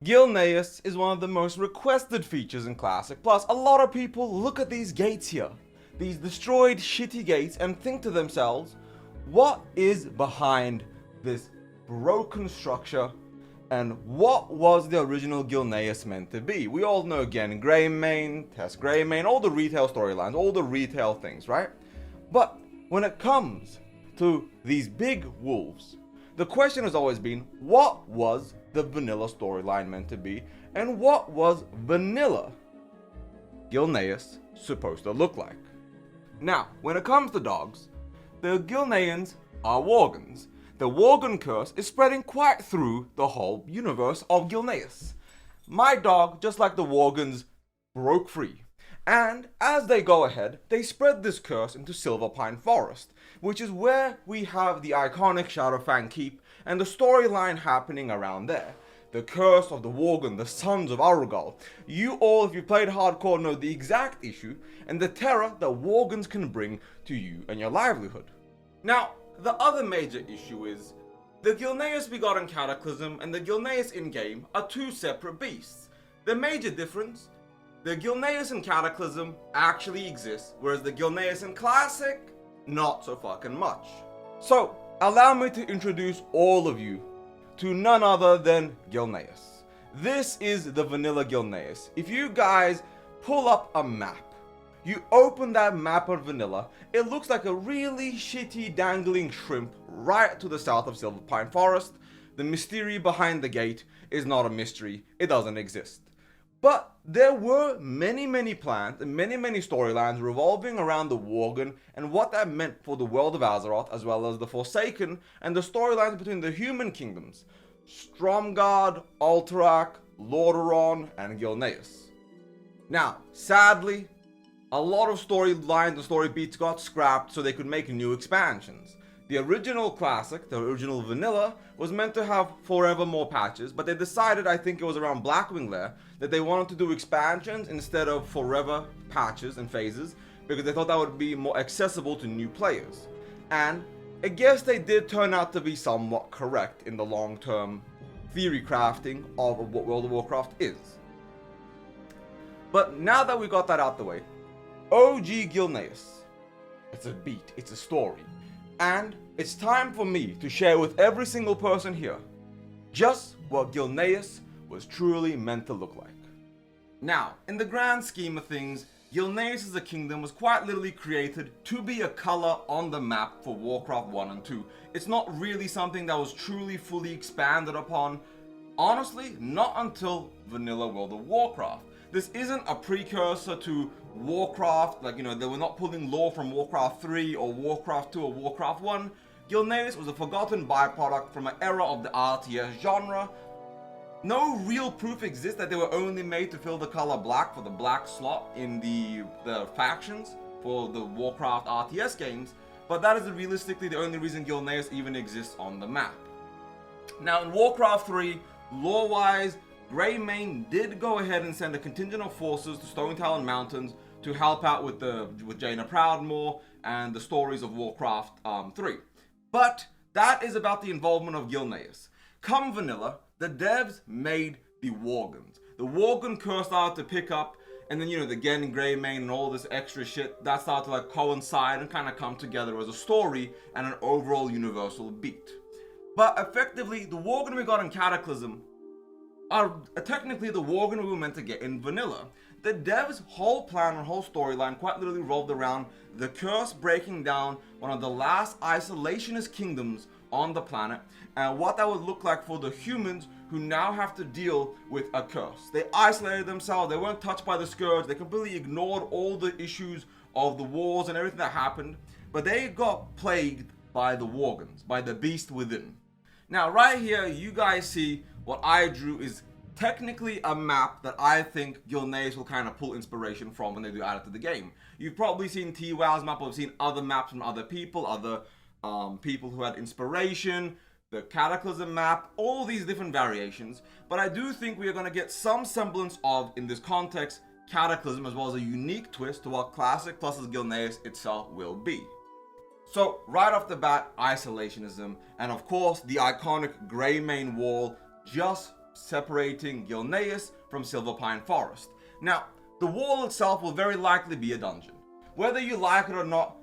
Gilneas is one of the most requested features in Classic, plus a lot of people look at these gates here, these destroyed shitty gates, and think to themselves, what is behind this broken structure and what was the original Gilneas meant to be? We all know again, Greymane, Test Greymane, all the retail storylines, all the retail things, right? But when it comes to these big wolves, the question has always been, what was the vanilla storyline meant to be, and what was vanilla Gilneas supposed to look like? Now, when it comes to dogs, the Gilneans are Worgans. The Worgan curse is spreading quite through the whole universe of Gilneas. My dog, just like the Worgans, broke free. And as they go ahead, they spread this curse into Silverpine Forest, which is where we have the iconic Shadowfang Keep and the storyline happening around there. The curse of the Worgan, the sons of Arugal. You all, if you played hardcore, know the exact issue and the terror that Worgans can bring to you and your livelihood. Now, the other major issue is the Gilneas we got in Cataclysm and the Gilneas in-game are two separate beasts. The major difference, the Gilneas in Cataclysm actually exists, whereas the Gilneas in Classic, not so fucking much. So, allow me to introduce all of you to none other than Gilneas. This is the vanilla Gilneas. If you guys pull up a map, you open that map of vanilla, it looks like a really shitty dangling shrimp right to the south of Silverpine Forest. The mystery behind the gate is not a mystery, it doesn't exist. But there were many plans and many storylines revolving around the Worgan and what that meant for the world of Azeroth, as well as the Forsaken, and the storylines between the human kingdoms, Stromgarde, Alterac, Lordaeron, and Gilneas. Now, sadly, a lot of storylines and story beats got scrapped so they could make new expansions. The original Classic, the original Vanilla, was meant to have forever more patches, but they decided, I think it was around Blackwing Lair, that they wanted to do expansions instead of forever patches and phases, because they thought that would be more accessible to new players. And I guess they did turn out to be somewhat correct in the long-term theory crafting of what World of Warcraft is. But now that we got that out the way, OG Gilneas, it's a beat, it's a story. And it's time for me to share with every single person here just what Gilneas was truly meant to look like. Now, in the grand scheme of things, Gilneas as a kingdom was quite literally created to be a color on the map for Warcraft 1 and 2. It's not really something that was truly fully expanded upon, honestly, not until Vanilla World of Warcraft. This isn't a precursor to Warcraft, like, they were not pulling lore from Warcraft 3 or Warcraft 2 or Warcraft 1. Gilneas was a forgotten byproduct from an era of the RTS genre. No real proof exists that they were only made to fill the color black for the black slot in the factions for the Warcraft RTS games, but that is realistically the only reason Gilneas even exists on the map. Now in Warcraft 3, lore-wise, Greymane did go ahead and send a contingent of forces to Stone Talon Mountains to help out with Jaina Proudmoore and the stories of Warcraft 3. But that is about the involvement of Gilneas. Come Vanilla, the devs made the Worgans. The Worgan curse started to pick up, and then the Gen Greymane and all this extra shit, that started to coincide and kind of come together as a story and an overall universal beat. But effectively, the Worgan we got in Cataclysm are technically the Worgan we were meant to get in Vanilla. The devs' whole plan and whole storyline quite literally revolved around the curse breaking down one of the last isolationist kingdoms on the planet, and what that would look like for the humans who now have to deal with a curse. They isolated themselves, they weren't touched by the scourge, they completely ignored all the issues of the wars and everything that happened, but they got plagued by the Worgans, by the beast within. Now right here, you guys see what I drew is technically a map that I think Gilneas will kind of pull inspiration from when they do add it to the game. You've probably seen TWOW's map, or seen other maps from other people who had inspiration, the Cataclysm map, all these different variations. But I do think we are going to get some semblance of, in this context, Cataclysm, as well as a unique twist to what Classic plus Gilneas itself will be. So right off the bat, isolationism, and of course the iconic Greymane wall just separating Gilneas from Silverpine Forest. Now, the wall itself will very likely be a dungeon. Whether you like it or not,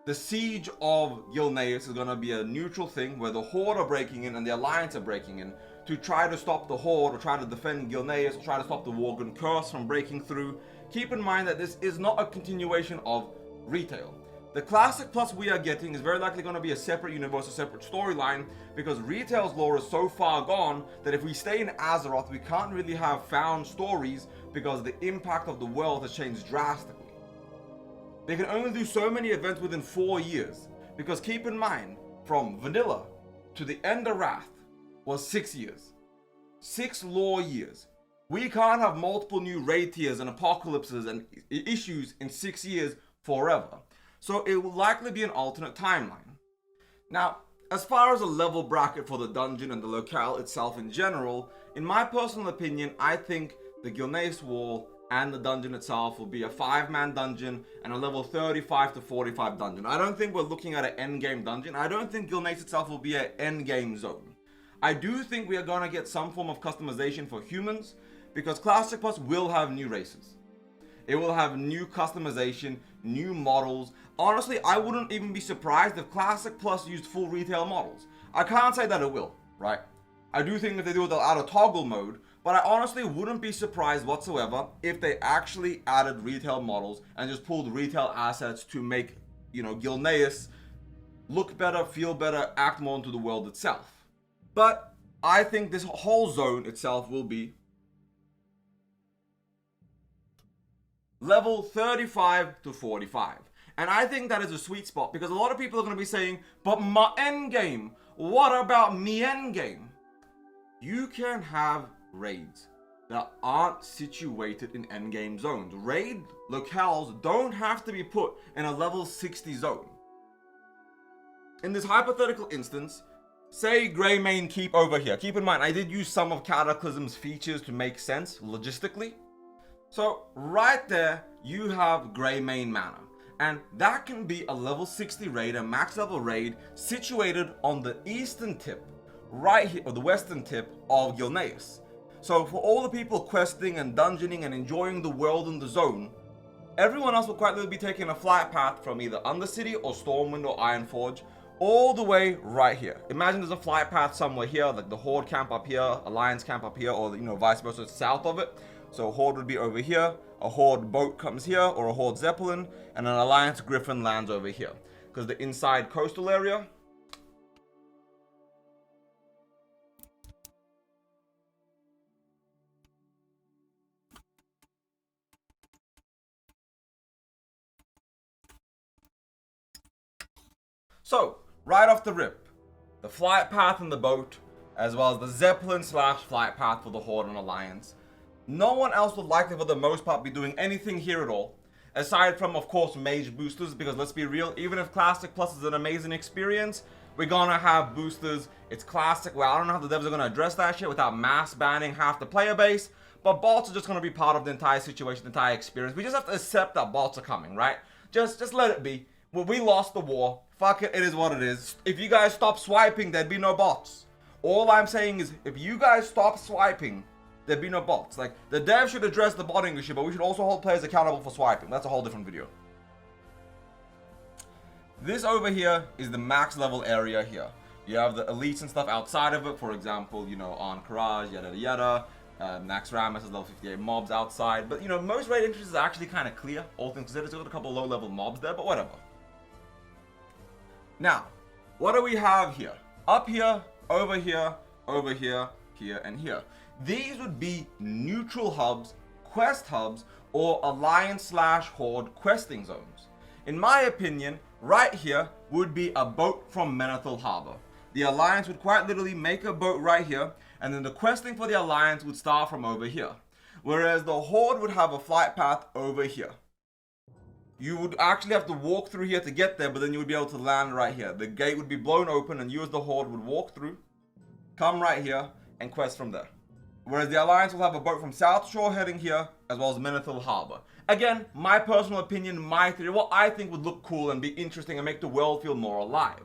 the siege of Gilneas is going to be a neutral thing where the Horde are breaking in and the Alliance are breaking in to try to stop the Horde or try to defend Gilneas or try to stop the Worgen Curse from breaking through. Keep in mind that this is not a continuation of retail. The Classic Plus we are getting is very likely going to be a separate universe, a separate storyline, because retail's lore is so far gone that if we stay in Azeroth, we can't really have found stories because the impact of the world has changed drastically. They can only do so many events within 4 years, because keep in mind, from vanilla to the End of Wrath was 6 years. 6 lore years. We can't have multiple new raid tiers and apocalypses and issues in 6 years forever. So it will likely be an alternate timeline. Now, as far as a level bracket for the dungeon and the locale itself in general, in my personal opinion, I think the Gilneas Wall and the dungeon itself will be a 5-man dungeon and a level 35 to 45 dungeon. I don't think we're looking at an endgame dungeon. I don't think Gilneas itself will be an endgame zone. I do think we are going to get some form of customization for humans, because Classic Plus will have new races. It will have new customization, new models. Honestly, I wouldn't even be surprised if Classic Plus used full retail models. I can't say that it will, right? I do think if they do it, they'll add a toggle mode, but I honestly wouldn't be surprised whatsoever if they actually added retail models and just pulled retail assets to make, Gilneas look better, feel better, act more into the world itself. But I think this whole zone itself will be level 35 to 45. And I think that is a sweet spot, because a lot of people are going to be saying, but my endgame, what about me endgame? You can have raids that aren't situated in endgame zones. Raid locales don't have to be put in a level 60 zone. In this hypothetical instance, say Greymane Keep over here. Keep in mind, I did use some of Cataclysm's features to make sense logistically. So right there, you have Greymane Manor. And that can be a level 60 raid, a max level raid, situated on the eastern tip, right here, or the western tip of Gilneas. So for all the people questing and dungeoning and enjoying the world in the zone, everyone else will quite literally be taking a flight path from either Undercity or Stormwind or Ironforge, all the way right here. Imagine there's a flight path somewhere here, like the Horde camp up here, Alliance camp up here, or vice versa, south of it. So Horde would be over here, a Horde boat comes here, or a Horde Zeppelin, and an Alliance Griffin lands over here. Because the inside coastal area, so right off the rip, the flight path and the boat, as well as the Zeppelin / flight path for the Horde and Alliance. No one else would likely, for the most part, be doing anything here at all, aside from, of course, mage boosters, because let's be real, even if Classic Plus is an amazing experience, we're gonna have boosters. It's Classic. Well, I don't know how the devs are gonna address that shit without mass banning half the player base, but bots are just gonna be part of the entire situation, the entire experience. We just have to accept that bots are coming, right? Just let it be. Well, we lost the war. Fuck it, it is what it is. If you guys stop swiping, there'd be no bots. All I'm saying is, if you guys stop swiping, there'd be no bots. Like, the devs should address the botting issue, but we should also hold players accountable for swiping. That's a whole different video. This over here is the max level area here. You have the elites and stuff outside of it, for example, on Courage, yada yada. Max Ramus has level 58 mobs outside. But, most raid entries is actually kind of clear, all things considered. There's got a couple low level mobs there, but whatever. Now, what do we have here? Up here, over here, here, and here. These would be neutral hubs, quest hubs, or Alliance / Horde questing zones. In my opinion, right here would be a boat from Menethil Harbor. The Alliance would quite literally make a boat right here, and then the questing for the Alliance would start from over here. Whereas the Horde would have a flight path over here. You would actually have to walk through here to get there, but then you would be able to land right here. The gate would be blown open, and you as the Horde would walk through, come right here, and quest from there. Whereas the Alliance will have a boat from South Shore heading here, as well as Menethil Harbor. Again, my personal opinion, my theory, what I think would look cool and be interesting and make the world feel more alive.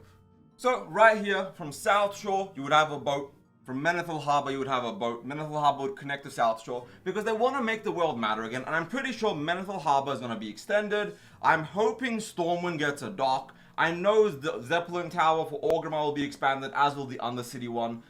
So right here, from South Shore, you would have a boat from Menethil Harbor you would have a boat. Menethil Harbor would connect to South Shore because they want to make the world matter again, and I'm pretty sure Menethil Harbor is going to be extended. I'm hoping Stormwind gets a dock. I know the Zeppelin Tower for Orgrimmar will be expanded, as will the Undercity one.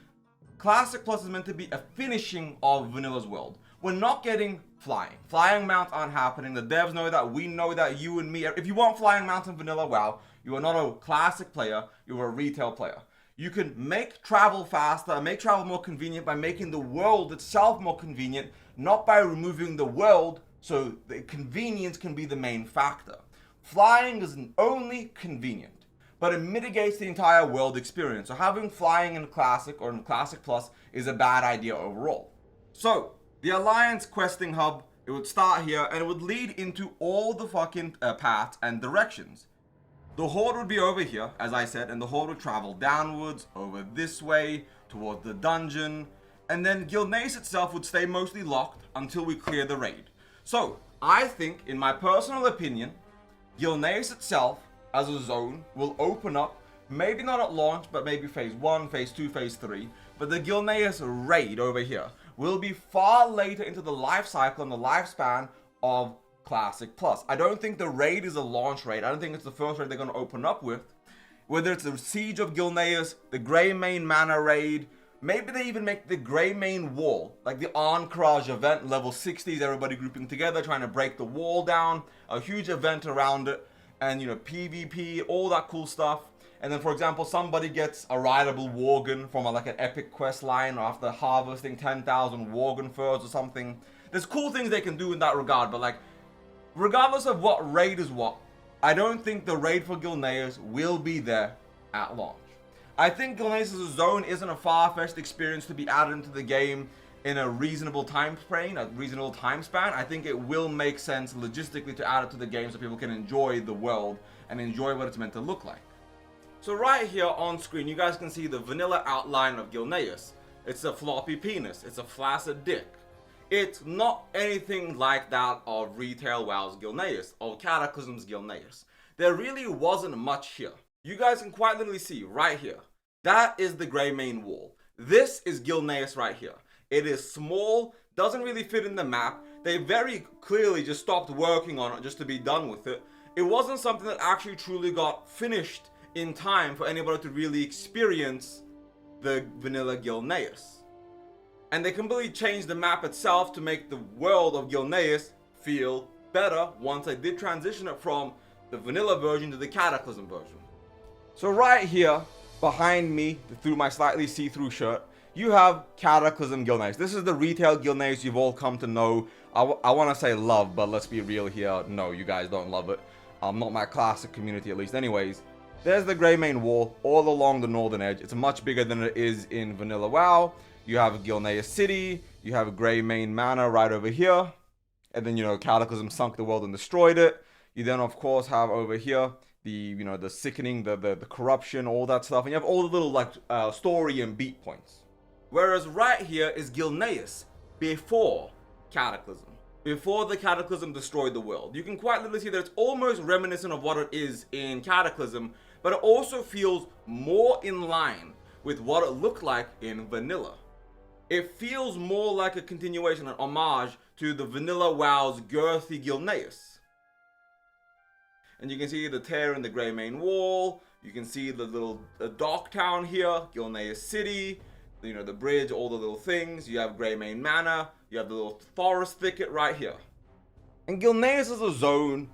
Classic Plus is meant to be a finishing of Vanilla's world. We're not getting flying. Flying mounts aren't happening. The devs know that. We know that. You and me. If you want flying mounts in Vanilla, wow, you are not a classic player. You're a retail player. You can make travel faster, make travel more convenient by making the world itself more convenient, not by removing the world so the convenience can be the main factor. Flying is only convenient, but it mitigates the entire world experience. So having flying in Classic or in Classic Plus is a bad idea overall. So the Alliance questing hub, it would start here and it would lead into all the fucking paths and directions. The Horde would be over here, as I said, and the Horde would travel downwards, over this way, towards the dungeon, and then Gilneas itself would stay mostly locked until we clear the raid. So, I think, in my personal opinion, Gilneas itself, as a zone, will open up, maybe not at launch, but maybe phase 1, phase 2, phase 3, but the Gilneas raid over here will be far later into the life cycle and the lifespan of Classic Plus. I don't think the raid is a launch raid. I don't think it's the first raid they're going to open up with. Whether it's the Siege of Gilneas, the Greymane Manor raid, maybe they even make the Greymane Wall, like the Ancrage event, level 60s, everybody grouping together, trying to break the wall down, a huge event around it, and you know, PvP, all that cool stuff. And then, for example, somebody gets a rideable Worgen from like an epic quest line after harvesting 10,000 Worgen furs or something. There's cool things they can do in that regard, but like, regardless of what raid is what, I don't think the raid for Gilneas will be there at launch. I think Gilneas' zone isn't a far-fetched experience to be added into the game in a reasonable time frame, a reasonable time span. I think it will make sense logistically to add it to the game so people can enjoy the world and enjoy what it's meant to look like. So right here on screen, you guys can see the vanilla outline of Gilneas. It's a floppy penis. It's a flaccid dick. It's not anything like that of Retail WoW's Gilneas, or Cataclysm's Gilneas. There really wasn't much here. You guys can quite literally see right here. That is the Greymane Wall. This is Gilneas right here. It is small, doesn't really fit in the map. They very clearly just stopped working on it just to be done with it. It wasn't something that actually truly got finished in time for anybody to really experience the vanilla Gilneas. And they completely changed the map itself to make the world of Gilneas feel better once they did transition it from the vanilla version to the Cataclysm version. So right here, behind me, through my slightly see-through shirt, you have Cataclysm Gilneas. This is the retail Gilneas you've all come to know. I want to say love, but let's be real here. No, you guys don't love it. Not my classic community at least. Anyways, there's the Greymane Wall all along the northern edge. It's much bigger than it is in Vanilla WoW. You have Gilneas City, you have Greymane Manor right over here, and then, you know, Cataclysm sunk the world and destroyed it. You then, of course, have over here the, you know, the sickening, the corruption, all that stuff, and you have all the little, like, story and beat points. Whereas right here is Gilneas before Cataclysm, before the Cataclysm destroyed the world. You can quite literally see that it's almost reminiscent of what it is in Cataclysm, but it also feels more in line with what it looked like in Vanilla. It feels more like a continuation, an homage to the Vanilla WoW's girthy Gilneas. And you can see the tear in the Greymane Wall, you can see the little dock town here, Gilneas City, you know, the bridge, all the little things. You have Greymane Manor, you have the little forest thicket right here. And Gilneas as a zone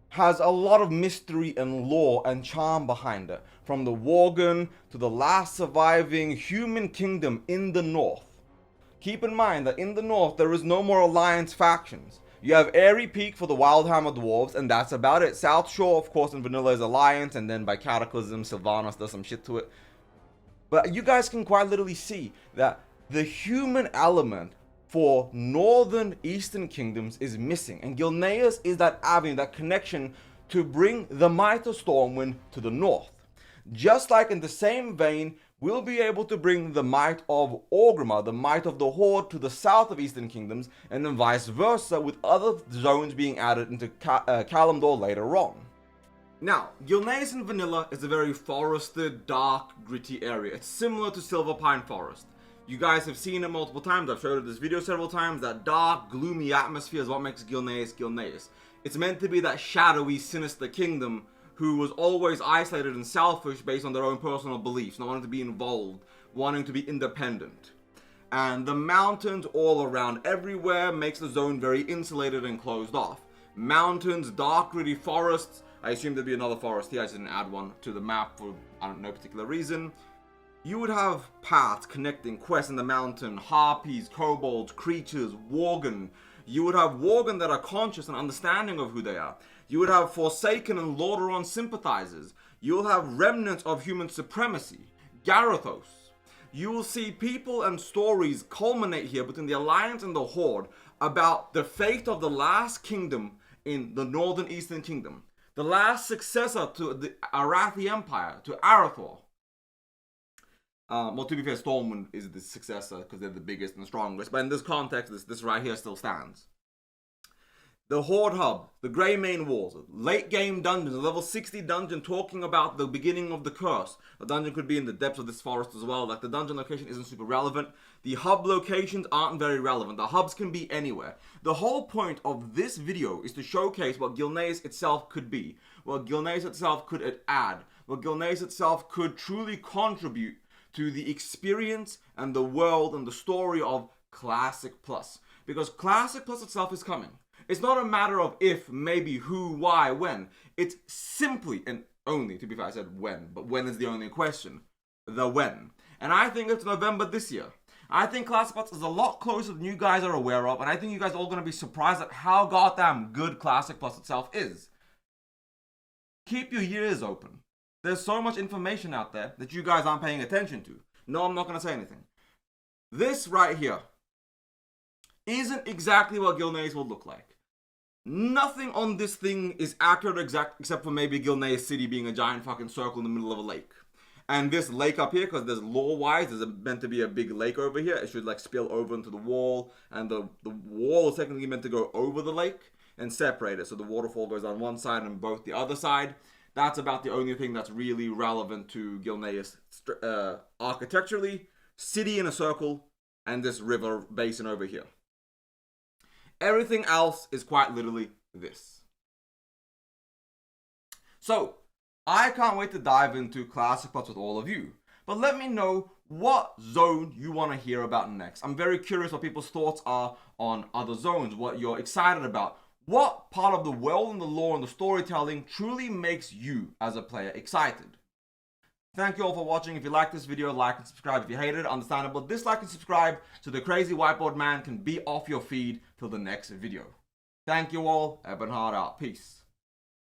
has a lot of mystery and lore and charm behind it, from the Worgen to the last surviving human kingdom in the north. Keep in mind that in the north there is no more Alliance factions. You have Airy Peak for the Wildhammer Dwarves, and that's about it. South Shore, of course, in Vanilla is Alliance, and then by Cataclysm, Sylvanas does some shit to it. But you guys can quite literally see that the human element for northern eastern kingdoms is missing, and Gilneas is that avenue, that connection to bring the might of Stormwind to the north. Just like in the same vein, we'll be able to bring the might of Orgrimmar, the might of the Horde, to the south of eastern kingdoms, and then vice versa, with other zones being added into Kalimdor later on. Now, Gilneas in Vanilla is a very forested, dark, gritty area. It's similar to Silverpine Forest. You guys have seen it multiple times. I've showed it this video several times. That dark, gloomy atmosphere is what makes Gilneas Gilneas. It's meant to be that shadowy, sinister kingdom who was always isolated and selfish based on their own personal beliefs, not wanting to be involved, wanting to be independent. And the mountains all around everywhere makes the zone very insulated and closed off. Mountains, dark, gritty forests. I assume there'd be another forest here. I just didn't add one to the map for, I don't know, particular reason. You would have paths connecting quests in the mountain, harpies, kobolds, creatures, worgen. You would have worgen that are conscious and understanding of who they are. You would have Forsaken and Lordaeron sympathizers. You'll have remnants of human supremacy, Garathos. You will see people and stories culminate here between the Alliance and the Horde about the fate of the last kingdom in the Northern Eastern Kingdom. The last successor to the Arathi Empire, to Arathor. Well, to be fair, Stormwind is the successor because they're the biggest and strongest. But in this context, this right here still stands. The Horde Hub, the Grey Main Walls, late game dungeons, a level 60 dungeon talking about the beginning of the curse. The dungeon could be in the depths of this forest as well. Like, the dungeon location isn't super relevant. The hub locations aren't very relevant. The hubs can be anywhere. The whole point of this video is to showcase what Gilneas itself could be, what Gilneas itself could add, what Gilneas itself could truly contribute to the experience and the world and the story of Classic Plus. Because Classic Plus itself is coming. It's not a matter of if, maybe, who, why, when. It's simply, and only, to be fair, I said when, but when is the only question. The when. And I think it's November this year. I think Classic Plus is a lot closer than you guys are aware of, and I think you guys are all going to be surprised at how goddamn good Classic Plus itself is. Keep your ears open. There's so much information out there that you guys aren't paying attention to. No, I'm not going to say anything. This right here isn't exactly what Gilneas will look like. Nothing on this thing is accurate except for maybe Gilneas City being a giant fucking circle in the middle of a lake. And this lake up here, because there's lore-wise, there's meant to be a big lake over here. It should like spill over into the wall. And the wall is technically meant to go over the lake and separate it. So the waterfall goes on one side and both the other side. That's about the only thing that's really relevant to Gilneas architecturally. City in a circle and this river basin over here. Everything else is quite literally this. So, I can't wait to dive into Classic Plus with all of you. But let me know what zone you want to hear about next. I'm very curious what people's thoughts are on other zones, what you're excited about. What part of the world and the lore and the storytelling truly makes you, as a player, excited? Thank you all for watching. If you like this video, like and subscribe. If you hated it, understandable. Dislike and subscribe so the crazy whiteboard man can be off your feed till the next video. Thank you all. Ebonhard out. Peace.